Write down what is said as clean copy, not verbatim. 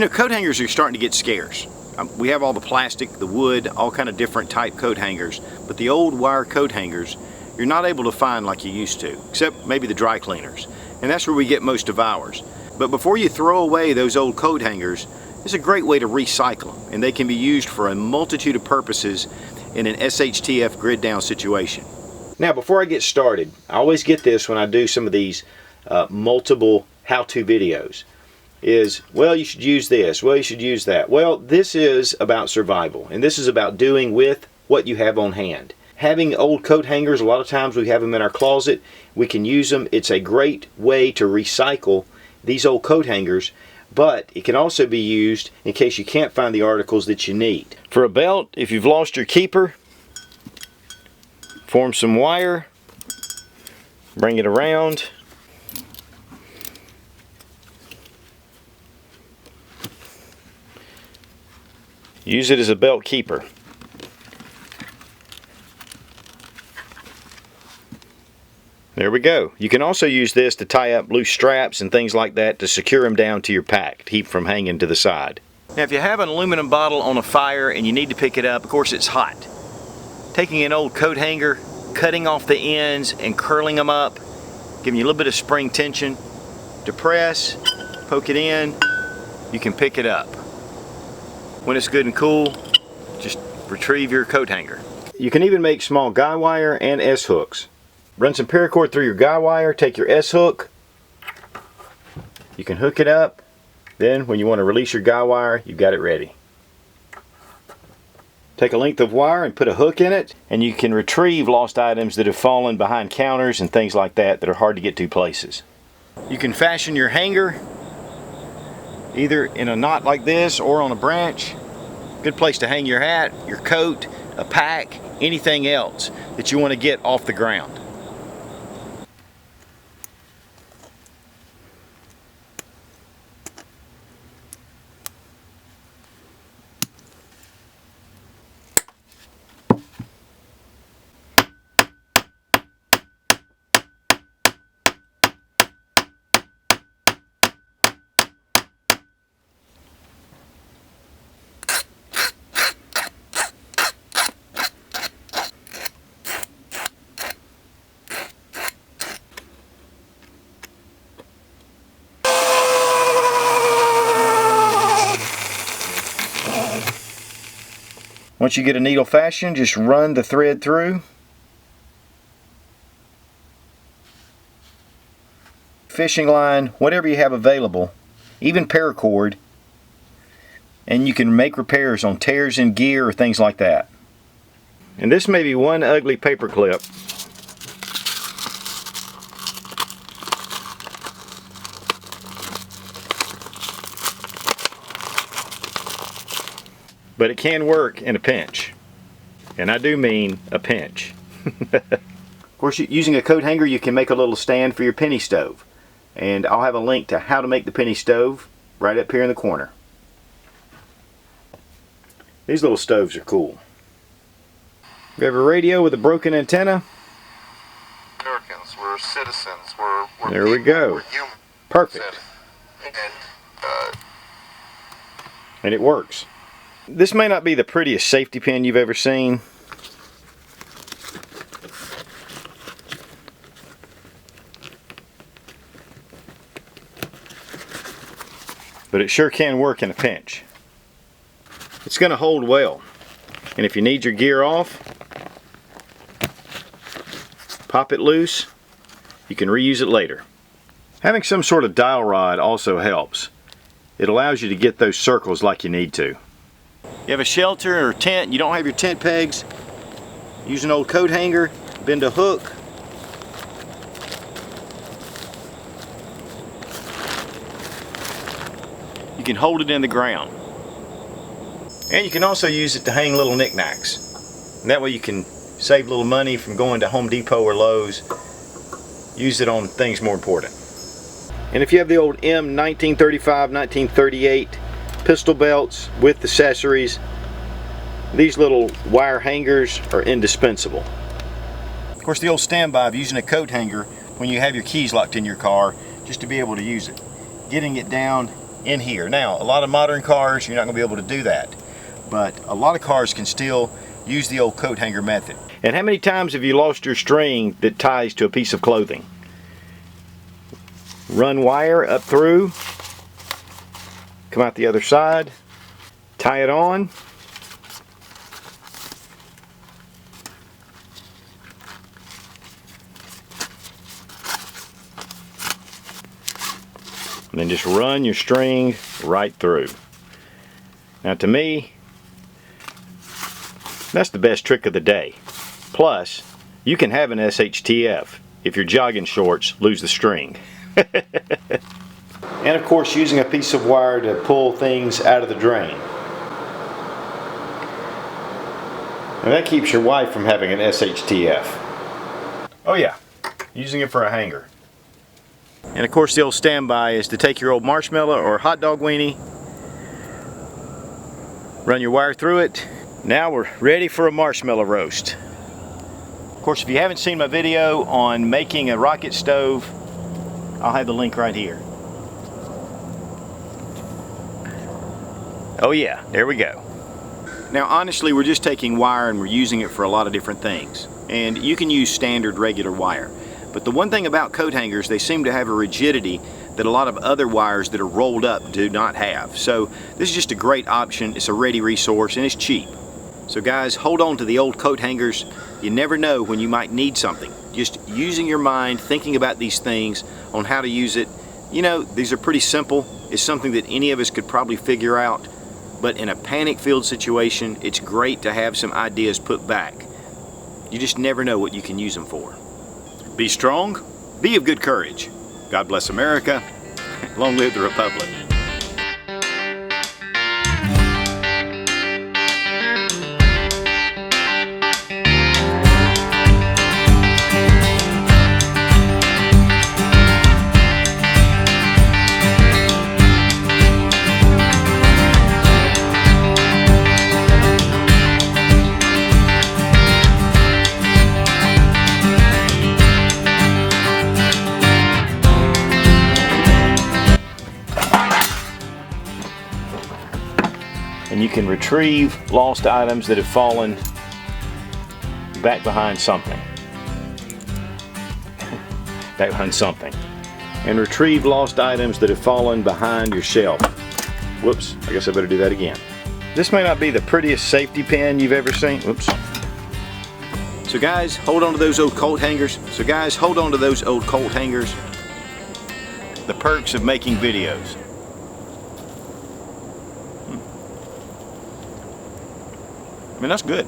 know, coat hangers are starting to get scarce. We have all the plastic, the wood, all kind of different type coat hangers, but the old wire coat hangers you're not able to find like you used to, except maybe the dry cleaners. And that's where we get most of ours. But before you throw away those old coat hangers, it's a great way to recycle them, and they can be used for a multitude of purposes in an SHTF grid down situation. Now, before I get started, I always get this when I do some of these multiple how-to videos, is, well, you should use this, well, you should use that. Well, this is about survival, and this is about doing with what you have on hand. Having old coat hangers, a lot of times we have them in our closet, we can use them. It's a great way to recycle these old coat hangers, but it can also be used in case you can't find the articles that you need. For a belt, if you've lost your keeper, form some wire, bring it around, use it as a belt keeper. There we go. You can also use this to tie up loose straps and things like that to secure them down to your pack, to keep from hanging to the side. Now, if you have an aluminum bottle on a fire and you need to pick it up, of course it's hot. Taking an old coat hanger, cutting off the ends and curling them up, giving you a little bit of spring tension, depress, poke it in, you can pick it up. When it's good and cool, just retrieve your coat hanger. You can even make small guy wire and S-hooks. Run some paracord through your guy wire, take your S-hook, you can hook it up, then when you want to release your guy wire, you've got it ready. Take a length of wire and put a hook in it, and you can retrieve lost items that have fallen behind counters and things like that are hard to get to places. You can fashion your hanger either in a knot like this or on a branch. Good place to hang your hat, your coat, a pack, anything else that you want to get off the ground. Once you get a needle fashioned, just run the thread through. Fishing line, whatever you have available, even paracord, and you can make repairs on tears in gear or things like that. And this may be one ugly paper clip. But it can work in a pinch. And I do mean a pinch. Of course, using a coat hanger, you can make a little stand for your penny stove. And I'll have a link to how to make the penny stove right up here in the corner. These little stoves are cool. We have a radio with a broken antenna. Americans, we're citizens, we're there people, we go. We're human. Perfect. And it works. This may not be the prettiest safety pin you've ever seen. But it sure can work in a pinch. It's going to hold well. And if you need your gear off, pop it loose, you can reuse it later. Having some sort of dowel rod also helps. It allows you to get those circles like you need to. You have a shelter or tent, you don't have your tent pegs, use an old coat hanger, bend a hook. You can hold it in the ground. And you can also use it to hang little knickknacks. And that way you can save a little money from going to Home Depot or Lowe's. Use it on things more important. And if you have the old M1935, 1938 pistol belts with accessories, these little wire hangers are indispensable. Of course, the old standby of using a coat hanger when you have your keys locked in your car, just to be able to use it. Getting it down in here. Now, a lot of modern cars, you're not going to be able to do that. But a lot of cars can still use the old coat hanger method. And how many times have you lost your string that ties to a piece of clothing? Run wire up through, come out the other side, tie it on, and then just run your string right through. Now to me, that's the best trick of the day. Plus, you can have an SHTF if your jogging shorts lose the string. And of course, using a piece of wire to pull things out of the drain. And that keeps your wife from having an SHTF. Oh yeah, using it for a hanger. And of course the old standby is to take your old marshmallow or hot dog weenie, run your wire through it. Now we're ready for a marshmallow roast. Of course, if you haven't seen my video on making a rocket stove, I'll have the link right here. Oh yeah, there we go. Now honestly, we're just taking wire and we're using it for a lot of different things. And you can use standard regular wire. But the one thing about coat hangers, they seem to have a rigidity that a lot of other wires that are rolled up do not have. So this is just a great option. It's a ready resource and it's cheap. So guys, hold on to the old coat hangers. You never know when you might need something. Just using your mind, thinking about these things, on how to use it. You know, these are pretty simple. It's something that any of us could probably figure out. But in a panic-filled situation, it's great to have some ideas put back. You just never know what you can use them for. Be strong, be of good courage. God bless America. Long live the Republic. And you can retrieve lost items that have fallen back behind something. Back behind something. And retrieve lost items that have fallen behind your shelf. Whoops, I guess I better do that again. This may not be the prettiest safety pin you've ever seen. Whoops. So guys, hold on to those old coat hangers. The perks of making videos. I mean, that's good.